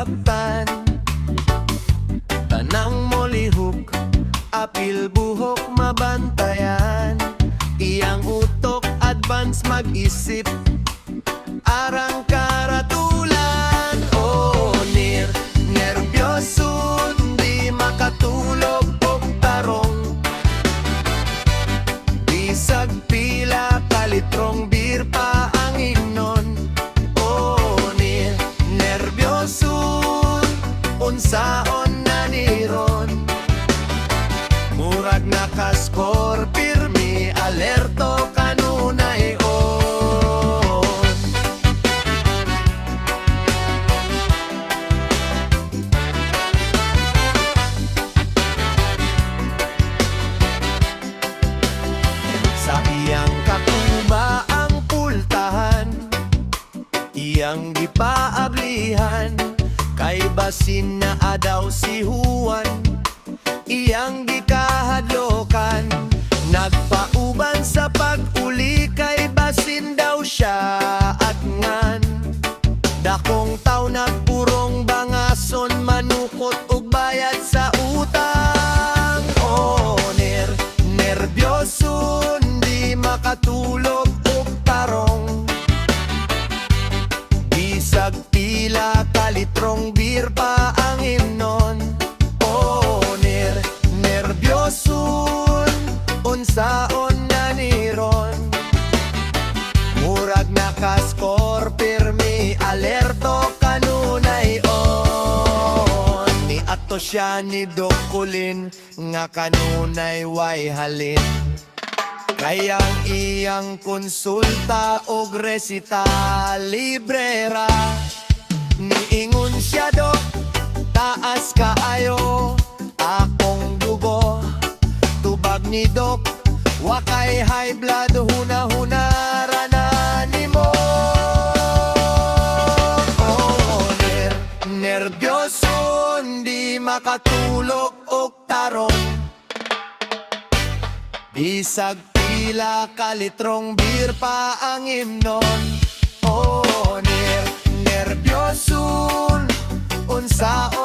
sabtan. Tanang mo lihok, apil buhok mabantayan. Iyang utok advance mag-isip, arang karatulan. Oh, nervyoso, di makatulog og tarong. Bisag pila kalitrong beer pa ang ignon. Oh, nervyoso, unsaon na niron. Murag nakaskor, pirmi, alerto kanunay on. Sa iyang kakuma ang pultahan, iyang gipaablihan, kay basin na adaw si Juan, iyang gikahadlokan. Nagpauban sa pag-uli, kay basin daw siya at ngan. Dakong taw na purong bangason, manukot ug bayad sa utang. Oh, nervyoso, di makatulog og tarong. Bisag pila kalitrong beer pa ang himnon. Oh, nervyoso, unsaon na niron. Murag nakaskor, pirmi, alerto kanunay on. Ni ato siya ni Dokulin, nga kanunay way halin. Kayang iyang konsulta og resita librera. Niingon siya, Dok, taas kaayo akong dugo. Tubag ni Dok, wakay high blood, huna-hunara na nimo. Oh, nervyoso, di makatulog og tarong. Bisag pila kalitrong beer pa ang himnon. Oh, nervyoso, unsaon